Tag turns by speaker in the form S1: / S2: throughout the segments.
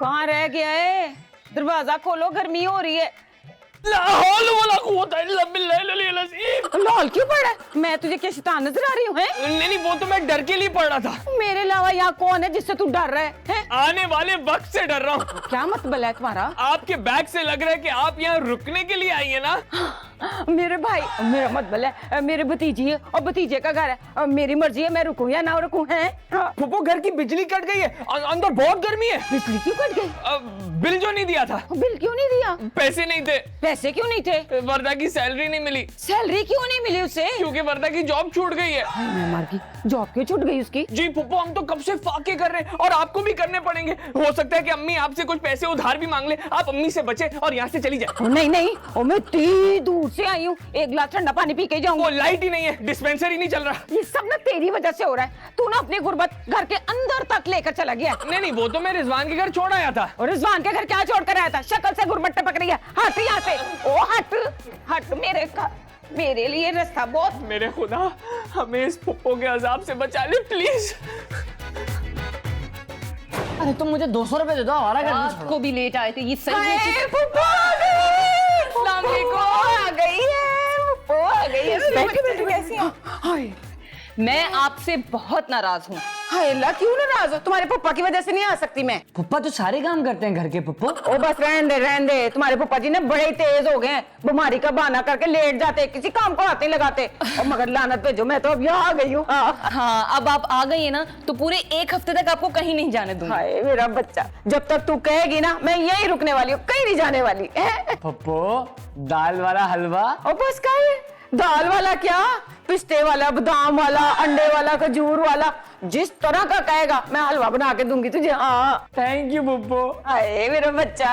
S1: कहाँ रह गया है? दरवाजा खोलो, गर्मी हो रही है। लाल क्यों पड़ा है? मैं तुझे क्या शैतान नजर आ रही हूँ?
S2: नहीं, वो तो मैं डर के लिए पड़ रहा था।
S1: मेरे अलावा यहाँ कौन है जिससे तू डर रहा है?
S2: आने वाले वक्त से डर रहा हूँ।
S1: क्या मतलब है तुम्हारा?
S2: आपके बैग से लग रहा है कि आप यहाँ रुकने के लिए आई है ना।
S1: मेरे भाई, मेरा मतलब है मेरे भतीजी है और भतीजे का घर है, मेरी मर्जी है मैं रुकूं या ना रुकूं। है
S2: फुप्पो, घर की बिजली कट गई है, अंदर बहुत गर्मी है।
S1: बिजली क्यों कट गई?
S2: बिल जो नहीं दिया था।
S1: बिल क्यों नहीं दिया?
S2: पैसे नहीं थे।
S1: पैसे क्यों नहीं थे?
S2: वर्दा की सैलरी नहीं मिली।
S1: सैलरी क्यों नहीं मिली उसे?
S2: क्योंकि वर्दा की जॉब छूट गई है।
S1: मैं मर गई। जॉब क्यों छूट गई उसकी?
S2: जी फुप्पो, हम तो कब से फाके कर रहे हैं और आपको भी करने पड़ेंगे। हो सकता है कि अम्मी आपसे कुछ पैसे उधार भी मांग ले, आप अम्मी से बचे और यहाँ से चली जाए।
S1: नहीं नहीं, और मैं इतनी दूर से आई हूँ, एक गिलास ठंडा पानी पी के जाऊंगी।
S2: वो लाइट ही नहीं है, डिस्पेंसर ही नहीं चल रहा।
S1: ये सब ना तेरी वजह से हो रहा है। तू ना अपनी गुर्बत घर के अंदर तक लेकर चला गया।
S2: नहीं, वो तो मैं रिजवान के घर छोड़ आया था।
S1: और रिजवान के घर क्या छोड़ कर आया था? शक्ल से गुर्बत टपक रही है। हट यहाँ से। ओ हट हट, मेरे लिए रास्ता बहुत।
S2: मेरे खुदा, हमें इस फुप्पो के अजाब से बचा ले प्लीज।
S3: अरे तुम मुझे 200 रुपए दे दो, हमारा घर
S1: रात को भी लेट आए थे। ये सही है।
S3: आ
S1: कैसी हो? मैं आपसे बहुत नाराज हूँ। हाय अल्लाह, क्यों नाराज हो? तुम्हारे पप्पा की वजह से नहीं आ सकती मैं।
S3: पप्पा तो सारे काम करते हैं घर के पप्पो।
S1: ओ बस रहने दे। तुम्हारे पप्पा जी ने बड़े ही तेज हो गए हैं, बीमारी का बहाना करके लेट जाते, किसी काम को हाथ नहीं लगाते। और मगर लानत भेजो, मैं तो अब यहाँ आ गई हूँ।
S4: हाँ, अब आप आ गई है ना तो पूरे 1 हफ्ते तक आपको कहीं नहीं जाने दूंगी।
S1: हाय मेरा बच्चा, जब तक तू कहेगी ना मैं यही रुकने वाली हूँ, कहीं नहीं जाने वाली।
S3: पप्पो, दाल वाला हलवा।
S1: और बस का दाल वाला क्या, पिस्ते वाला, बादाम वाला, अंडे वाला, खजूर वाला, जिस तरह का कहेगा मैं हलवा बना के दूंगी तुझे। हाँ
S3: थैंक यू पप्पो।
S1: हाय मेरा बच्चा।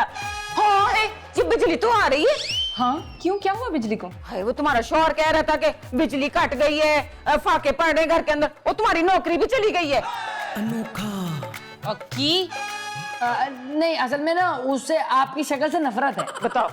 S1: हाँ ये बिजली तो आ रही है।
S4: हाँ क्यों, क्या हुआ बिजली को?
S1: हाय वो तुम्हारा शौहर कह रहा था कि बिजली कट गई है, फाके पड़ रहे घर के अंदर, और तुम्हारी नौकरी भी चली गई है।
S4: की
S3: नहीं, असल में ना उससे आपकी शक्ल से नफरत है।
S1: बताओ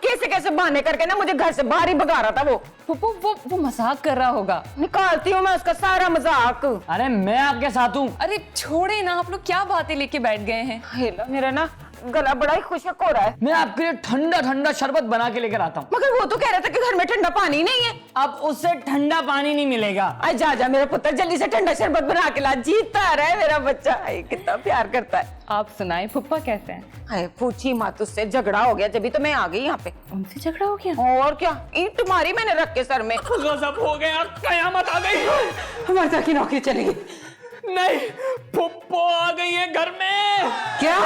S1: कैसे कैसे बहाने करके ना मुझे घर से बाहर ही भगा रहा था वो।
S4: पप्पू वो मजाक कर रहा होगा।
S1: निकालती हूँ मैं उसका सारा मजाक।
S3: अरे मैं आपके साथ हूँ।
S4: अरे छोड़े ना, आप लोग क्या बातें लेके बैठ गए हैं?
S1: हाय ला, मेरा ना गला बड़ा ही खुशक हो रहा है।
S3: मैं आपके लिए ठंडा ठंडा शरबत बना के लेकर आता हूँ।
S1: मगर वो तो कह रहा था कि घर में ठंडा पानी नहीं है।
S3: अब उससे ठंडा पानी नहीं मिलेगा।
S1: आई जा मेरा पुत्र, जल्दी से ठंडा शरबत बना के ला। जीतता रहा है मेरा बच्चा। आई कितना प्यार करता है।
S4: आप सुनाए पप्पा कैसे हैं?
S1: हाय पूछी मत, उससे झगड़ा हो गया जब तो मैं आ गई यहाँ पे।
S4: उनसे झगड़ा हो गया?
S1: और क्या, ईंट मारी मैंने रख के सर में।
S2: गजब हो गया, कयामत आ गई।
S1: हमारे की नौकरी चली गई।
S2: नहीं, फुप्पो आ गई है घर में।
S5: क्या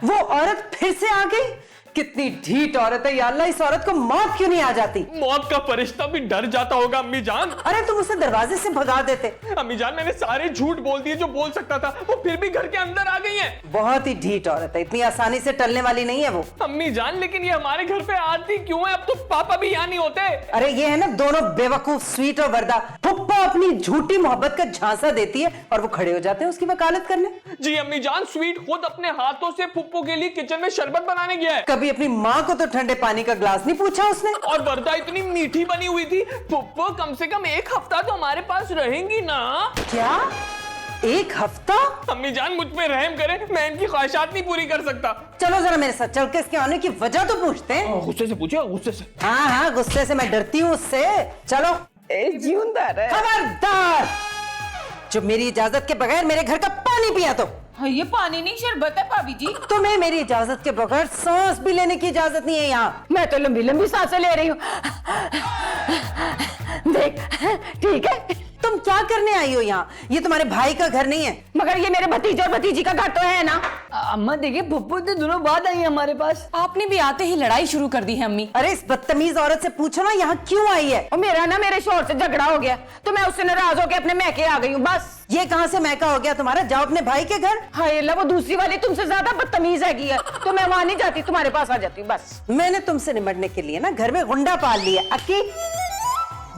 S5: वो औरत फिर से आ गई? कितनी ढीठ औरत है या अल्लाह, इस औरत को मौत क्यों नहीं आ जाती?
S2: मौत का फरिश्ता भी डर जाता होगा अम्मी जान।
S5: अरे तुम उसे दरवाजे से भगा देते।
S2: अम्मी जान, मैंने सारे झूठ बोल दिए जो बोल सकता था, वो फिर भी घर के अंदर आ गई है।
S5: बहुत ही ढीठ औरत है, इतनी आसानी से टलने वाली नहीं है वो।
S2: अम्मी जान, लेकिन ये हमारे घर पे आती क्यों है? अब तो पापा भी यहाँ नहीं होते।
S5: अरे ये है ना दोनों बेवकूफ, स्वीट और वर्दा। फुप्पो अपनी झूठी मोहब्बत का झांसा देती है और वो खड़े हो जाते हैं उसकी वकालत करने।
S2: जी अम्मी जान, स्वीट खुद अपने हाथों से फुप्पो के लिए किचन में शरबत बनाने गया है।
S5: कभी अपनी माँ को तो ठंडे पानी का ग्लास नहीं पूछा उसने।
S2: और वर्दा इतनी मीठी बनी हुई थी। फुप्पो कम से कम 1 हफ्ता तो हमारे पास रहेंगी ना।
S5: क्या 1 हफ्ता?
S2: अम्मी जान मुझ पे रहम करें, मैं इनकी ख्वाहिशात नहीं पूरी कर सकता।
S5: चलो जरा मेरे साथ चल के इसके आने की वजह तो पूछते हैं।
S2: गुस्से से पूछिए, गुस्से से।
S5: हाँ गुस्से से मैं डरती हूँ उससे। चलो।
S1: जीवनदार है।
S5: खबरदार, जो मेरी इजाजत के बगैर मेरे घर का पानी पिया तो।
S1: ये पानी नहीं शरबत है भाभी जी।
S5: तुम्हें मेरी इजाजत के बगैर सांस भी लेने की इजाजत नहीं है यहाँ।
S1: मैं तो लंबी लंबी सांसें ले रही हूँ। देख ठीक है।
S5: तुम क्या करने आई हो यहाँ? ये तुम्हारे भाई का घर नहीं है।
S1: मगर ये मेरे भतीजे और भतीजी का घर तो है ना।
S3: अम्मा देखिए, पप्पू इतने दिनों बाद आई है हमारे पास।
S4: आपने भी आते ही लड़ाई शुरू कर दी है अम्मी।
S5: अरे इस बदतमीज औरत से पूछो ना यहाँ क्यों आई है।
S1: और मेरा ना मेरे शौहर से झगड़ा हो गया तो मैं उससे नाराज होकर अपने मैके आ गई हूँ बस।
S5: ये कहाँ से मैका हो गया तुम्हारा? जाओ अपने भाई के घर।
S1: हाय अल्लाह, वो दूसरी वाली तुमसे ज्यादा बदतमीज है तो मैं वहां नहीं जाती, तुम्हारे पास आ जाती हूँ बस।
S5: मैंने तुमसे निमटने के लिए ना घर में गुंडा पाल लिया। अक्की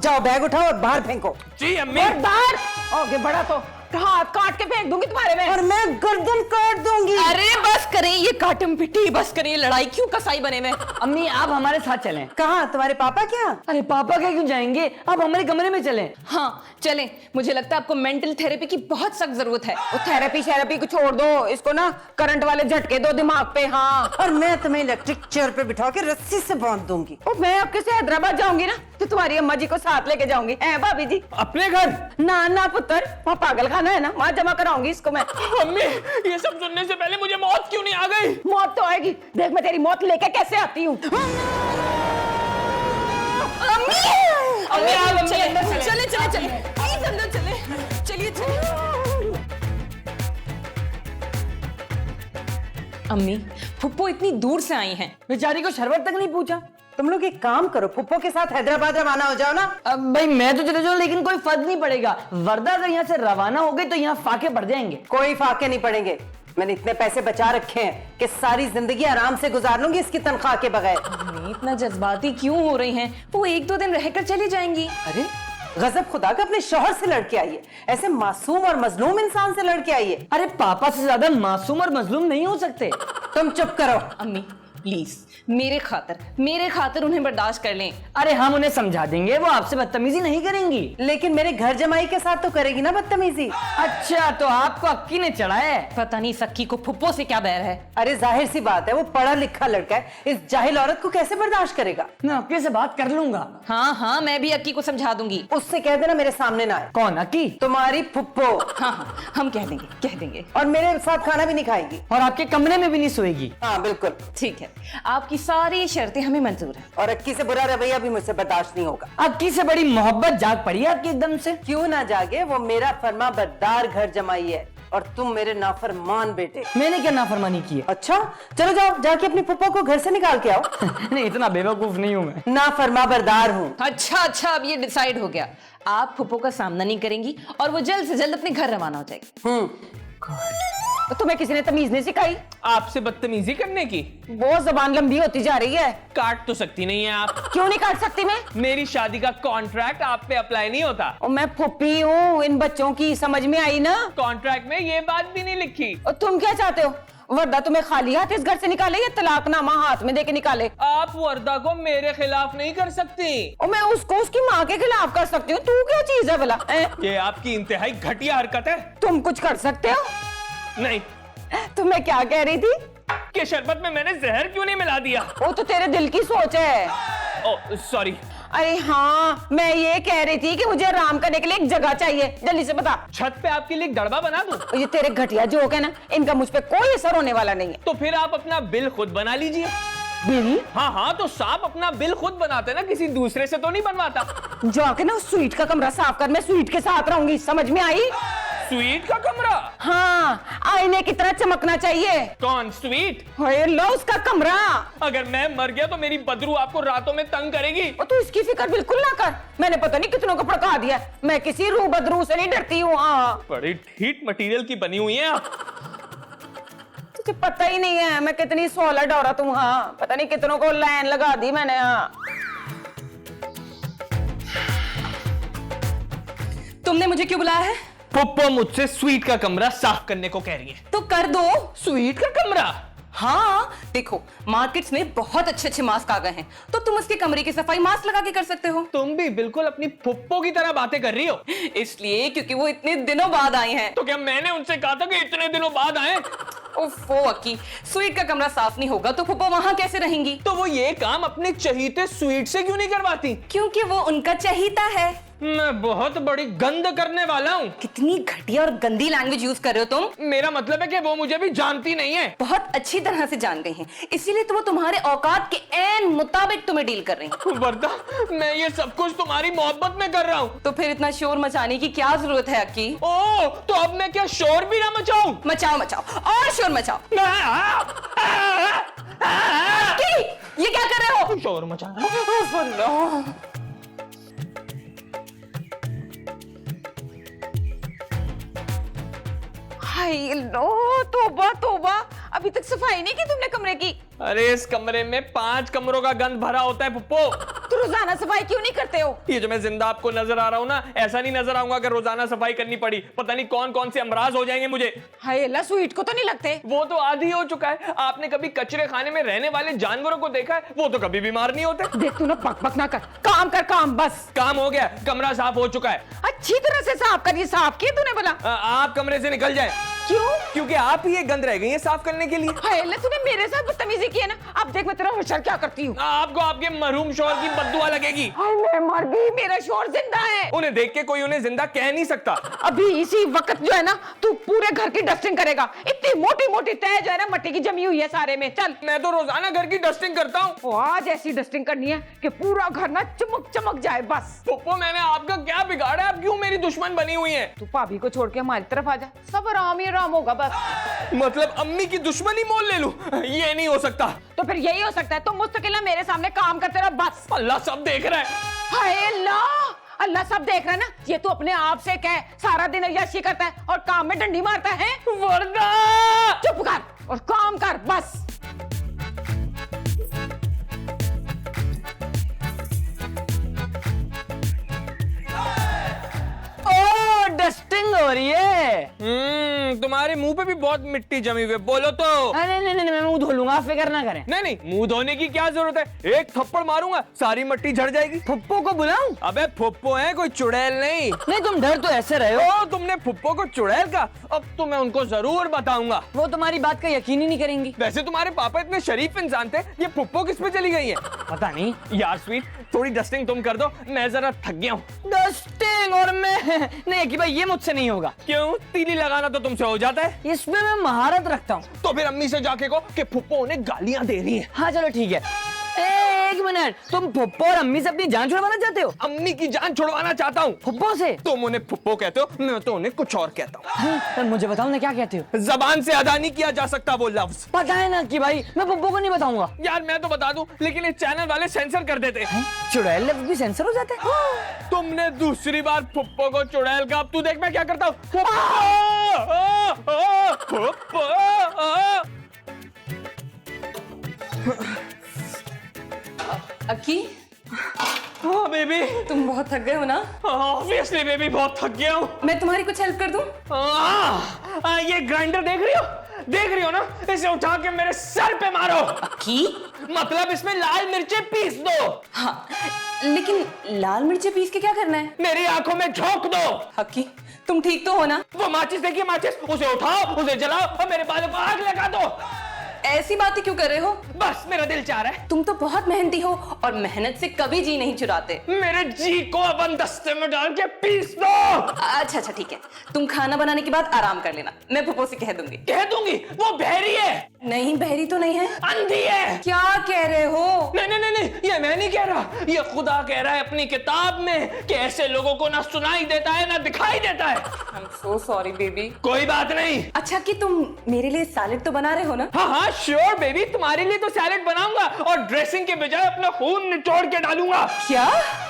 S5: जाओ बैग उठाओ और बाहर फेंको।
S2: जी अम्मी।
S1: और बाहर आगे बढ़ा तो हाथ काट के फेंक दूंगी तुम्हारे में।
S5: और मैं गर्दन काट दूंगी।
S4: अरे बस करें ये काटम पिटी, बस करें ये लड़ाई, क्यों कसाई बने में।
S3: अम्मी आप हमारे साथ चलें।
S5: कहाँ तुम्हारे पापा क्या?
S3: अरे पापा क्या क्यों जाएंगे, आप हमारे कमरे में चलें।
S4: हाँ चलें, मुझे लगता है आपको मेंटल थेरेपी की बहुत सख्त जरूरत है।
S1: वो थेरेपी को छोड़ दो, इसको ना करंट वाले झटके दो दिमाग पे। हाँ,
S5: और मैं तुम्हें इलेक्ट्रिक चेयर पे बिठा के रस्सी से बांध दूंगी।
S1: और मैं आपके से हैदराबाद जाऊंगी ना तो तुम्हारी अम्मा जी को साथ लेके जाऊंगी। भाभी जी
S2: अपने घर?
S1: ना पुत्र, वहाँ पागल खाना है ना, वहाँ जमा कराऊंगी इसको मैं।
S2: अम्मी ये सब सुनने से पहले मुझे मौत क्यों नहीं आ गई?
S1: मौत तो आएगी, देख मैं तेरी मौत लेके कैसे आती हूँ।
S4: अम्मी आप चले प्लीज अंदर चलिए। अम्मी फुप्पो इतनी दूर से आई हैं।
S3: बेचारी को शरबत तक नहीं पूछा।
S5: तुम लोग एक काम करो, पुप्पो के साथ हैदराबाद रवाना हो जाओ ना।
S3: अब भाई मैं तो चले जाऊं, लेकिन कोई फर्क नहीं पड़ेगा। वर्दा अगर यहाँ से रवाना हो गई तो यहाँ फाके पड़ जाएंगे।
S5: कोई फाके नहीं पड़ेंगे। मैंने इतने पैसे बचा रखे हैं कि सारी जिंदगी आराम से गुजार लूंगी इसकी तनख्वाह के बगैर।
S4: अम्मी इतना जज्बाती क्यों हो रही हैं? वो 1-2 दिन रहकर चली जाएंगी।
S5: अरे गजब खुदा का, अपने शौहर से लड़के आई है, ऐसे मासूम और मजलूम इंसान से लड़के आई है।
S3: अरे पापा से ज्यादा मासूम और मजलूम नहीं हो सकते।
S5: तुम चुप करो।
S4: अम्मी प्लीज मेरे खातिर उन्हें बर्दाश्त कर लें।
S3: अरे हम उन्हें समझा देंगे, वो आपसे बदतमीजी नहीं करेंगी।
S5: लेकिन मेरे घर जमाई के साथ तो करेगी ना बदतमीजी।
S3: अच्छा तो आपको अक्की ने चढ़ाया है।
S4: पता नहीं सक्की को फुप्पो से क्या बैर है।
S5: अरे जाहिर सी बात है, वो पढ़ा लिखा लड़का है, इस जाहिल औरत को कैसे बर्दाश्त करेगा।
S3: मैं अक्की से बात कर लूंगा।
S4: हाँ मैं भी अक्की को समझा दूंगी।
S5: उससे कह देना मेरे सामने ना आए।
S3: कौन अक्की?
S5: तुम्हारी फुप्पो।
S4: हाँ हम कह देंगे।
S5: और मेरे साथ खाना भी नहीं खाएगी।
S3: और आपके कमरे में भी नहीं सोएगी।
S5: हाँ बिल्कुल
S4: ठीक है, आपकी सारी शर्तें हमें मंजूर है।
S5: और अक्की से बुरा रवैया भी मुझसे बर्दाश्त नहीं होगा।
S3: अक्की से बड़ी मोहब्बत जाग पड़ी है आपकी एकदम से।
S5: क्यों ना जागे, वो मेरा फरमा बरदार घर जमाई है और तुम मेरे नाफरमान बेटे।
S3: मैंने क्या नाफरमानी की है?
S5: अच्छा चलो जाओ, जाके अपनी फुप्पो को घर से निकाल के आओ।
S3: नहीं इतना बेवकूफ नहीं हूँ मैं।
S5: नाफरमा बरदार हूँ।
S4: अच्छा अब ये डिसाइड हो गया, आप फुप्पो का सामना नहीं करेंगी और वो जल्द से जल्द अपने घर रवाना हो जाएगी।
S1: तो तुम्हें किसी ने तमीज नहीं सिखाई
S2: आपसे बदतमीजी करने की?
S1: बहुत जबान लंबी होती जा रही है।
S2: काट तो सकती नहीं है आप।
S1: क्यों नहीं काट सकती मैं?
S2: मेरी शादी का कॉन्ट्रैक्ट आप पे अप्लाई नहीं होता।
S1: और मैं फुप्पी हूँ, इन बच्चों की समझ में आई ना।
S2: कॉन्ट्रैक्ट में ये बात भी नहीं लिखी।
S1: और तुम क्या चाहते हो, वर्दा तुम्हें खाली हाथ इस घर से निकाले या तलाकनामा हाथ में देके निकाले?
S2: आप वर्दा को मेरे खिलाफ नहीं कर सकती।
S1: और मैं उसको उसकी माँ के खिलाफ कर सकती हूँ। तू क्या चीज है भला?
S2: ये आपकी इंतहाई घटिया हरकत है।
S1: तुम कुछ कर सकते हो?
S2: नहीं।
S1: तुम्हें क्या कह रही थी
S2: कि शरबत में मैंने जहर क्यों नहीं मिला दिया?
S1: वो तो तेरे दिल की सोच है।
S2: Oh sorry.
S1: अरे हाँ, मैं ये कह रही थी कि मुझे आराम करने के लिए एक जगह चाहिए, जल्दी से बता।
S2: छत पे आपके लिए एक दड़बा बना दूं?
S1: ये तेरे घटिया जोक है ना, इनका मुझ पे कोई असर होने वाला नहीं है।
S2: तो फिर आप अपना बिल खुद बना लीजिए।
S1: बिल?
S2: हाँ तो सांप अपना बिल खुद बनाते ना, किसी दूसरे से तो नहीं बनवाता।
S1: जाके ना स्वीट का कमरा साफ कर, मैं स्वीट के साथ रहूंगी, समझ में आई?
S2: स्वीट का कमरा?
S1: हाँ, आईने की तरह चमकना चाहिए।
S2: कौन स्वीट?
S1: लो उसका कमरा।
S2: अगर मैं मर गया तो मेरी बदरू आपको रातों में तंग करेगी।
S1: और तू इसकी फिक्र बिल्कुल ना कर, मैंने पता नहीं कितनों को भड़का दिया। मैं किसी रू बदरू से नहीं डरती हूँ। हाँ,
S2: बड़ी ठीक मटेरियल की बनी हुई है आप।
S1: तुझे पता ही नहीं है मैं कितनी सॉलिड औरत हूँ। हाँ, पता नहीं कितनों को लाइन लगा दी मैंने। हाँ,
S4: तुमने मुझे क्यों बुलाया है?
S2: पुप्पो मुझसे स्वीट का कमरा साफ करने को कह रही है।
S4: तो कर दो।
S2: स्वीट का कमरा?
S4: हाँ देखो, मार्केट्स में बहुत अच्छे मास्क आ गए हैं, तो तुम उसके कमरे की सफाई मास्क लगा के कर सकते हो।
S2: तुम भी बिल्कुल अपनी पुप्पो की तरह बातें कर रही हो।
S4: इसलिए क्योंकि वो इतने दिनों बाद आई हैं।
S2: तो क्या मैंने उनसे कहा था कि इतने दिनों बाद आए?
S4: ओफो अक्की, स्वीट का कमरा साफ नहीं होगा तो फुप्पो वहां कैसे रहेंगी?
S2: तो वो ये काम अपने चहीते स्वीट से क्यों नहीं करवाती?
S4: क्योंकि वो उनका चहीता है।
S2: मैं बहुत बड़ी गंद करने वाला हूँ।
S4: कितनी घटिया और गंदी लैंग्वेज यूज कर रहे हो तुम।
S2: मेरा मतलब है कि वो मुझे भी जानती नहीं है।
S4: बहुत अच्छी तरह से जान गई हैं, इसीलिए तो वो तुम्हारे औकात के ऐन मुताबिक तुम्हें डील कर रही हैं।
S2: वर्दा, मैं ये सब कुछ तुम्हारी मोहब्बत में कर रहा हूँ।
S4: तो फिर इतना शोर मचाने की क्या जरूरत है अक्की?
S2: ओह, तो अब मैं क्या शोर भी ना मचाऊं?
S4: मचाओ और शोर मचाओ। अक्की, ये क्या कर रहे हो?
S2: शोर मचाना।
S1: हाय लो, तौबा तौबा, अभी तक सफाई नहीं की तुमने कमरे की।
S2: अरे इस कमरे में 5 कमरों का गंद भरा होता है पुप्पो।
S1: तो रोजाना सफाई क्यों नहीं करते हो?
S2: ये जो मैं जिंदा आपको नजर आ रहा हूँ ना, ऐसा नहीं नजर आऊंगा अगर रोजाना सफाई करनी पड़ी। पता नहीं कौन कौन से अमराज हो जाएंगे मुझे।
S1: हाय अल्लाह, स्वीट को तो नहीं लगते?
S2: वो तो आदी हो चुका है। आपने कभी कचरे खाने में रहने वाले जानवरों को देखा है? वो तो कभी बीमार नहीं होते।
S1: देख तू ना, बक बक ना कर, काम कर काम बस।
S2: काम हो गया, कमरा साफ हो चुका है।
S1: अच्छी तरह से साफ करिए। साफ किए तूने बोला?
S2: आप कमरे से निकल जाएं।
S1: क्यों?
S2: क्योंकि आप ही एक गंद रह गई हैं साफ करने के लिए।
S1: हाय अल्लाह, तूने मेरे साथ बदतमीजी की है ना। अब देख मैं तेरा होशियार क्या करती हूँ।
S2: आपको आपके मरहूम शौहर की बद्दुआ लगेगी।
S1: हाय मैं मर गई, मेरा शौहर जिंदा है।
S2: उन्हें देख के कोई उन्हें जिंदा कह नहीं सकता।
S1: अभी इसी वक्त जो है ना, तू पूरे घर की डस्टिंग करेगा। इतनी मोटी मोटी तह जो है ना मट्टी की जमी हुई है सारे में। चल।
S2: मैं तो रोजाना घर की डस्टिंग करता हूँ।
S1: आज ऐसी डस्टिंग करनी है कि पूरा घर ना चमक चमक जाए बस।
S2: पप्पो, मैंने आपका क्या बिगाड़ा है? आप क्यों मेरी दुश्मन बनी हुई हैं?
S1: तू भाभी को छोड़ के हमारी तरफ आ जा, सब आराम ही आराम होगा बस।
S2: मतलब अम्मी की दुश्मनी मोल ले लूं? ये नहीं हो सकता।
S1: तो फिर यही हो सकता है, तुम मुस्तकिल मेरे सामने काम करते रहो बस।
S2: अल्लाह सब देख रहा है।
S1: हाय अल्लाह, अल्लाह सब देख रहा है ना। ये तू अपने आप से कह, सारा दिन अय्याशी करता है और काम में डंडी मारता है।
S2: वर्दा!
S1: चुप कर और काम कर बस।
S3: डस्टिंग हो रही है।
S2: तुम्हारे मुंह पे भी बहुत मिट्टी जमी हुई है। बोलो तो।
S3: अरे नहीं नहीं, मैं मुंह धो लूंगा, आप फिक्र ना करें।
S2: नहीं, मुंह धोने की क्या जरूरत है? एक थप्पड़ मारूंगा, सारी मिट्टी झड़ जाएगी।
S3: फुप्पो को बुलाऊं?
S2: अबे फुप्पो है, कोई चुड़ैल नहीं।
S3: नहीं, तुम डर तो ऐसे रहे हो।
S2: ओ, तुमने फुप्पो को चुड़ैल का? अब तो मैं उनको जरूर बताऊंगा।
S3: वो तुम्हारी बात का यकीन ही नहीं करेंगी।
S2: वैसे तुम्हारे पापा इतने शरीफ इंसान थे, ये फुप्पो किस पे चली गई है?
S3: पता नहीं
S2: यार स्वीट, थोड़ी डस्टिंग तुम कर दो, मैं जरा थक गया हूँ।
S3: डस्टिंग और मैं नहीं कि भाई ये मुझसे नहीं होगा।
S2: क्यों? तीली लगाना तो तुमसे हो जाता है।
S3: इसमें मैं महारत रखता हूँ।
S2: तो फिर अम्मी से जाके कहो कि फुप्पो उन्हें गालियां दे रही है।
S3: हाँ चलो ठीक है। एक मिनट, तुम फुप्पो और अम्मी से अपनी जान छुड़वाना चाहते हो?
S2: अम्मी की जान छुड़वाना चाहता हूँ।
S3: फुप्पो से?
S2: तुम उन्हें फुप्पो कहते हो, मैं तो उन्हें कुछ और कहता हूँ।
S3: तो मुझे बताओ ना, क्या कहते हो?
S2: जबान से अदा नहीं किया जा सकता वो लफ्ज।
S3: पता है ना कि भाई मैं फुप्पो को नहीं बताऊंगा।
S2: यार मैं तो बता दूं, लेकिन इस चैनल वाले सेंसर कर देते।
S3: चुड़ैल लफ्ज भी सेंसर हो जाते हैं?
S2: तुमने दूसरी बार फुप्पो को चुड़ैल का। अब तू देख मैं क्या करता हूँ। फुप्पो!
S4: अक्की,
S2: हाँ बेबी,
S4: तुम बहुत थक गए हो ना?
S2: ऑब्वियसली बेबी, बहुत थक गया हूँ।
S4: मैं तुम्हारी कुछ हेल्प कर दूं?
S2: ये ग्राइंडर देख रही हो? देख रही हो ना? इसे उठा के मेरे सर पे मारो।
S4: अक्की?
S2: मतलब इसमें लाल मिर्चें पीस दो।
S4: हाँ, लेकिन लाल मिर्ची पीस के क्या करना है?
S2: मेरी आंखों में झोंक दो।
S4: अक्की, तुम ठीक तो हो ना?
S2: वो माचिस देखिए, माचिस, उसे उठाओ, उसे जलाओ और मेरे बालों को आग लगा दो।
S4: ऐसी बातें क्यों कर रहे हो?
S2: बस मेरा दिल चाह रहा है।
S4: तुम तो बहुत मेहनती हो और मेहनत से कभी जी नहीं चुराते।
S2: मेरे जी को अपन दस्ते में डाल के पीस दो।
S4: अच्छा अच्छा ठीक है, तुम खाना बनाने के बाद आराम कर लेना, मैं फुप्पो से कह दूंगी।
S2: कह दूंगी? वो बहरी है।
S4: नहीं, बहरी तो नहीं है।
S2: अंधी है।
S4: क्या कह रहे हो?
S2: नहीं नहीं नहीं नहीं, ये मैं नहीं कह रहा, ये खुदा कह रहा है अपनी किताब में कि ऐसे लोगों को ना सुनाई देता है ना दिखाई देता है।
S4: I'm so sorry baby.
S2: कोई बात नहीं।
S4: अच्छा कि तुम मेरे लिए सैलेड तो बना रहे हो ना?
S2: हाँ हाँ श्योर बेबी, तुम्हारे लिए तो सैलेड बनाऊंगा और ड्रेसिंग के बजाय अपना खून निचोड़ के डालूंगा।
S4: क्या?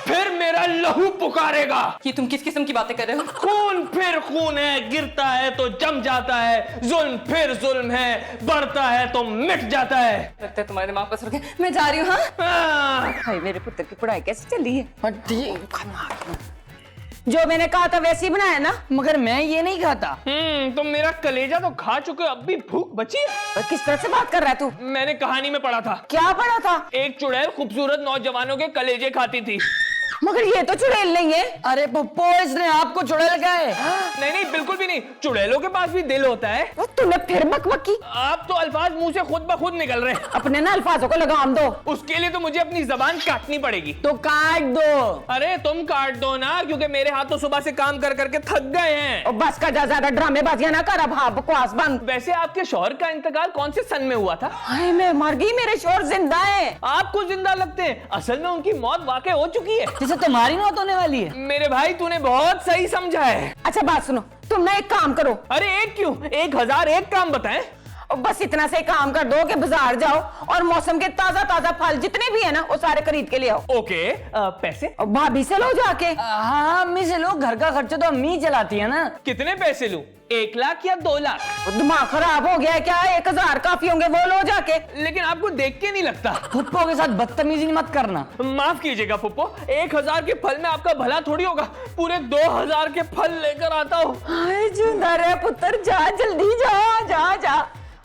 S2: फिर मेरा लहू पुकारेगा।
S4: ये तुम किस किस्म की बातें कर रहे हो?
S2: खून फिर खून है, गिरता है तो जम जाता है, जुल्म फिर जुल्म है, बढ़ता है तो मिट जाता है।
S4: लगता है तुम्हारे दिमाग पर सर गया। मैं जा रही हूँ। हाँ,
S1: हाय मेरे पुत्र की पढ़ाई कैसे चली है? जो मैंने कहा था वैसे ही बनाया ना?
S3: मगर मैं ये नहीं खाता।
S2: तुम मेरा कलेजा तो खा चुके हो, अब भी भूख बची है?
S1: और किस तरह से बात कर रहा है तू?
S2: मैंने कहानी में पढ़ा था,
S1: क्या पढ़ा था?
S2: एक चुड़ैल खूबसूरत नौजवानों के कलेजे खाती थी।
S1: मगर ये तो चुड़ैल नहीं है।
S3: अरे पप्पो, इसने आपको चुड़ैल कहा है?
S2: नहीं नहीं, बिल्कुल भी नहीं, चुड़ैलों के पास भी दिल होता है।
S1: वो तूने फिर बकबक की।
S2: आप तो अल्फाज मुंह से खुद ब खुद निकल रहे हैं।
S1: अपने ना अल्फाजों को लगाम दो।
S2: उसके लिए तो मुझे अपनी जबान काटनी पड़ेगी।
S3: तो काट दो।
S2: अरे तुम काट दो ना, क्योंकि मेरे हाथ तो सुबह से काम कर करके थक गए हैं।
S1: और बस का ज्यादा ड्रामेबाजियां ना कर, अब हाँ बकवास बंद।
S2: वैसे आपके शौहर का इंतकाल कौन से सन में हुआ था?
S1: हाय मैं मर गई, मेरे शौहर जिंदा है।
S2: आपको जिंदा लगते हैं, असल में उनकी मौत वाकई हो चुकी है।
S3: जैसे तुम्हारी मौत होने वाली है।
S2: मेरे भाई तूने बहुत सही समझा है।
S1: अच्छा बात सुनो, तुम ना एक काम करो।
S2: अरे एक क्यों, 1001 काम बताएं।
S1: और बस इतना से काम कर दो कि बाजार जाओ और मौसम के ताजा ताजा फल जितने भी है ना वो सारे खरीद के ले आओ।
S2: ओके पैसे
S1: और भाभी से लो जाके।
S3: हाँ अम्मी से लो, घर का खर्चा तो अम्मी ही चलाती है ना।
S2: कितने पैसे लूं? 1 लाख या 2 लाख?
S1: दिमाग खराब हो गया है क्या? 1000 काफी होंगे, वो लो जाके।
S2: लेकिन आपको देख के नहीं लगता?
S3: फुप्पो के साथ बदतमीजी मत करना।
S2: माफ कीजिएगा फुप्पो, 1000 के फल में आपका भला थोड़ी होगा, पूरे 2000 के फल लेकर आता हूँ।
S1: हाय जिंदा रे पुत्र, जा जल्दी जा जा जा।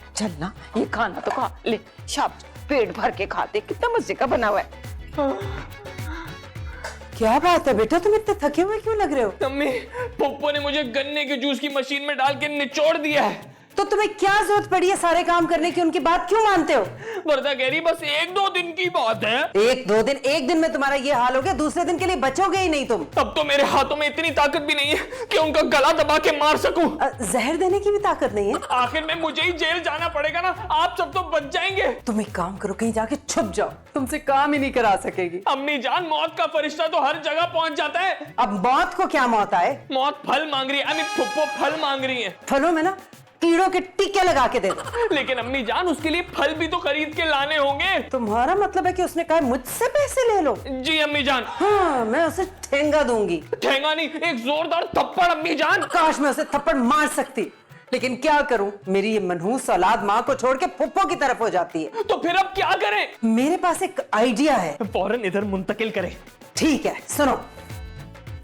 S1: चल ना, ये खाना तो खा ले, शाबाश, पेट भर के खाते, कितना मजे का बना हुआ है।
S5: क्या बात है बेटा, तुम इतने थके हुए क्यों लग रहे हो?
S2: अम्मी, फुप्पो ने मुझे गन्ने के जूस की मशीन में डाल के निचोड़ दिया है।
S5: तो तुम्हें क्या जरूरत पड़ी है सारे काम करने की? उनकी बात क्यों मानते हो?
S2: वर्दा कह रही बस 1-2 दिन की बात है।
S5: 1-2 दिन? एक दिन में तुम्हारा ये हाल हो गया, दूसरे दिन के लिए बचोगे ही नहीं तुम।
S2: तब तो मेरे हाथों में इतनी ताकत भी नहीं है कि उनका गला दबा के मार सकूं।
S5: जहर देने की भी ताकत नहीं है?
S2: आखिर में मुझे ही जेल जाना पड़ेगा ना, आप सब तो बच जाएंगे।
S5: तुम एक काम करो, कहीं जाके छुप जाओ, तुमसे काम ही नहीं करा सकेगी।
S2: अम्मी जान, मौत का फरिश्ता तो हर जगह पहुंच जाता है।
S5: अब मौत को क्या मौत आए?
S2: मौत फल मांग रही है, अम्मी फुप्पो फल मांग रही है।
S5: फलों में ना कीड़ों के टीके लगा के दे दो।
S2: लेकिन अम्मी जान, उसके लिए फल भी तो खरीद के लाने होंगे।
S5: तुम्हारा मतलब है कि उसने कहा मुझसे पैसे ले लो?
S2: जी अम्मी जान।
S5: हाँ, मैं उसे ठेंगा दूंगी।
S2: ठेंगा नहीं, एक जोरदार थप्पड़ अम्मी जान।
S5: काश मैं उसे थप्पड़ मार सकती, लेकिन क्या करूं, मेरी ये मनहूस औलाद माँ को छोड़ के फुप्पो की तरफ हो जाती है।
S2: तो फिर अब क्या करें?
S5: मेरे पास एक आइडिया है।
S2: फौरन इधर मुंतकिल करें।
S5: ठीक है, सुनो।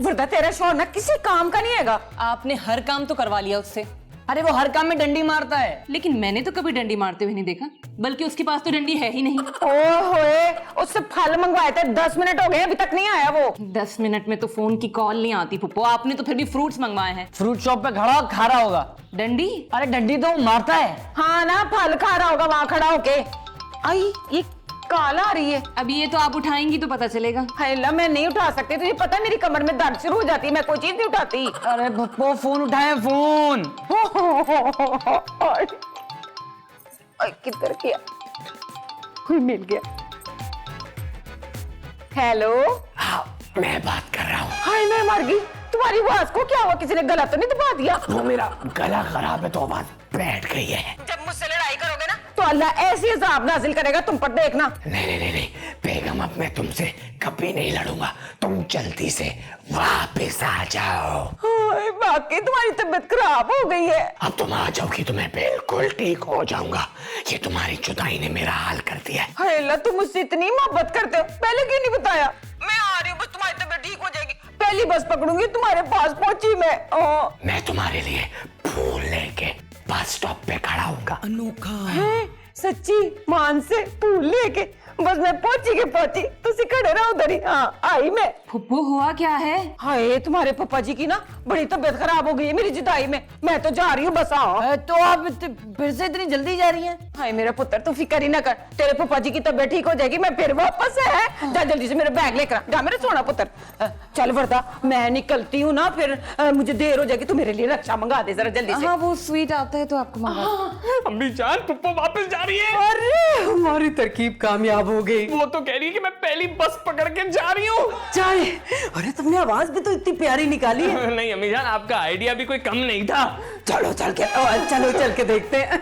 S1: वरदा तेरा शौहर ना किसी काम का नहीं हैगा।
S4: आपने हर काम तो करवा लिया उससे,
S3: अरे वो हर काम में डंडी मारता है।
S4: लेकिन मैंने तो कभी डंडी मारते हुए नहीं देखा, बल्कि उसके पास तो डंडी है ही नहीं।
S1: ओए, उससे फल मंगवाए थे, 10 मिनट हो गए अभी तक नहीं आया वो।
S4: 10 मिनट में तो फोन की कॉल नहीं आती पुप्पो, आपने तो फिर भी फ्रूट्स मंगवाए हैं।
S3: फ्रूट शॉप पे खड़ा खा रहा होगा।
S4: डंडी?
S3: अरे डंडी तो वो मारता है।
S1: हाँ ना, फल खा रहा होगा वहां खड़ा होके। आई ये काला आ रही है।
S4: अभी ये तो आप उठाएंगी तो पता चलेगा।
S1: हाय अल्लाह, मैं नहीं उठा सकती, तुझे पता है मेरी कमर में दर्द शुरू हो जाती है, मैं कोई चीज नहीं उठाती।
S3: अरे फुप्पो फोन उठाए, फोन।
S1: किधर गया? कोई मिल गया। हेलो,
S2: मैं बात कर रहा हूँ।
S1: हाय मैं मर गई। तुम्हारी आवाज को क्या हुआ? किसी ने गला तो नहीं दबा दिया?
S2: वो मेरा गला खराब है तो आवाज बैठ गई है।
S1: जब मुझसे लड़ाई करोगे ना तो अल्लाह ऐसी अज़ाब नाज़िल करेगा तुम पर, देखना।
S2: नहीं बेगम, अब मैं तुमसे कभी नहीं लड़ूंगा, तुम जल्दी से वापस आ जाओ।
S1: हाय वाकई तुम्हारी तबीयत खराब हो गई है।
S2: अब तुम आ जाओगी तो मैं बिल्कुल ठीक हो जाऊंगा। ये तुम्हारी जुदाई ने मेरा हाल कर दिया है।
S1: हाय अल्लाह, तुम मुझसे इतनी मोहब्बत करते हो, पहले क्यों नहीं बताया? मैं आ रही हूँ, बस तुम्हारी तबीयत ठीक हो जाएगी, पहली बस पकड़ूंगी, तुम्हारे पास पहुंची मैं।
S2: मैं तुम्हारे लिए फूल लेके बस स्टॉप पे खड़ा होऊंगा।
S1: हैं? सच्ची मान से फूल लेके? बस मैं पहुंची, तुसी खड़े रहो उधर ही। हाँ आई मैं।
S4: पुप्पो हुआ क्या है?
S1: हाय तुम्हारे पापा जी की ना बड़ी तबीयत खराब हो गई है मेरी जुदाई में, मैं तो जा रही हूँ, बस आओ।
S3: तो आप फिर से इतनी जल्दी जा रही हैं?
S1: हाय मेरा पुत्र, तू फिक्र ही ना कर, तेरे पापा जी की तबीयत ठीक हो जाएगी, मैं फिर वापस है। जा जल्दी से मेरा बैग लेकर जा मेरा सोना पुत्र। चल वरदा, मैं निकलती हूँ ना, फिर मुझे देर हो जाएगी, तू मेरे लिए रक्षा मंगा दे जरा जल्दी से।
S4: हाँ वो स्वीट आता है तो आपको मंगा।
S2: अम्मी जान, पुप्पो वापस जा रही है।
S5: अरे हमारी तरकीब कामयाब हो गई।
S2: वो तो कह रही है कि मैं पहली बस पकड़ के जा रही हूँ।
S5: जाए। अरे तुमने आवाज भी तो इतनी प्यारी निकाली है।
S2: नहीं अम्मी जान, आपका आइडिया भी कोई कम नहीं था।
S5: चलो चल के देखते हैं।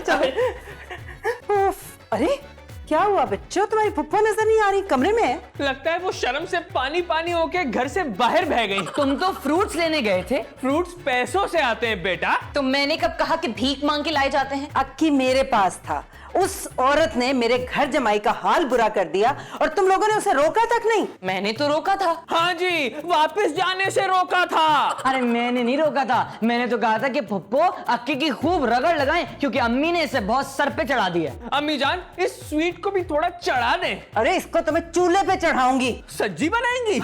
S5: चलो। अरे क्या हुआ बच्चों, तुम्हारी फुप्पो नजर नहीं आ रही, कमरे में है?
S2: लगता है वो शर्म से पानी होके घर से बाहर बह गई।
S3: तुम तो फ्रूट्स लेने गए थे।
S2: फ्रूट्स पैसों से आते हैं बेटा।
S4: तो मैंने कब कहा कि भीख मांग के लाए जाते हैं?
S5: अक्की मेरे पास था, उस औरत ने मेरे घर जमाई का हाल बुरा कर दिया और तुम लोगों ने उसे रोका तक नहीं।
S4: मैंने तो रोका था।
S2: हाँ जी, वापस जाने से रोका था।
S3: अरे मैंने नहीं रोका था, मैंने तो कहा था कि फुप्पो अक्की की खूब रगड़ लगाएं, क्योंकि अम्मी ने इसे बहुत सर पे चढ़ा दिया।
S2: अम्मी जान, इस स्वीट को भी थोड़ा चढ़ा दें।
S5: अरे इसको तो मैं चूल्हे पे चढ़ाऊंगी।
S2: सब्जी बनाएंगी?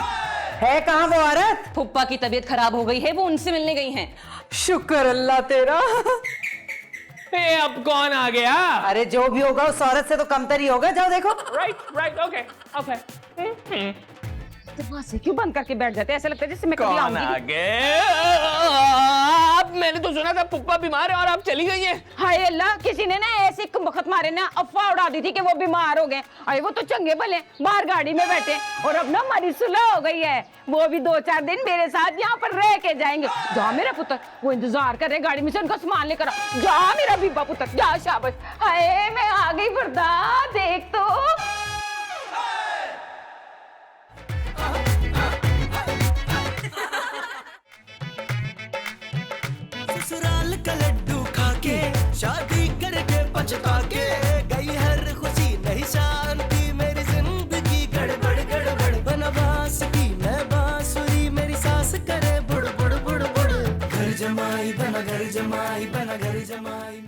S5: है कहाँ वो औरत?
S4: फुप्पा की तबीयत खराब हो गई है, वो उनसे मिलने गई हैं।
S5: शुक्र अल्लाह तेरा।
S2: ए, अब कौन आ गया?
S5: अरे जो भी होगा उस औरत से तो कमतर ही होगा, जाओ देखो।
S2: Right okay.
S1: दरवाजे क्यों बंद करके बैठ जाते हैं? ऐसा लगता है जैसे मैं कभी
S2: कौन
S1: आऊंगी
S2: आ
S1: नहीं।
S2: गया? मैंने तो सुना था पुप्पा बीमार है और आप चली गई हैं।
S1: हाय अल्लाह, किसी ने ना ऐसे वक्त मारे ना अफवाह उड़ा दी थी कि वो बीमार हो गए। अरे वो तो चंगे भले बाहर गाड़ी में बैठे और अब ना हमारी सुलह हो गई है। वो भी 2-4 दिन मेरे साथ यहाँ पर रह के जाएंगे। जा मेरा पुत्र, वो इंतजार कर रहे गाड़ी में से, उनका सामान लेकर आ। जा मेरा बीबा पुत्र, जा शाबाश। हाय मैं आ गई वरदा, देख तो।
S6: ससुराल का लड्डू खाके शादी करके पछता के गई हर खुशी नहीं शांति मेरी जिंदगी गड़बड़ गड़बड़ बनवास की मैं बांसुरी मेरी सास करे बुड़ बुड़ बुड़ बुड़ घर जमाई बना घर जमाई बना घर जमाई।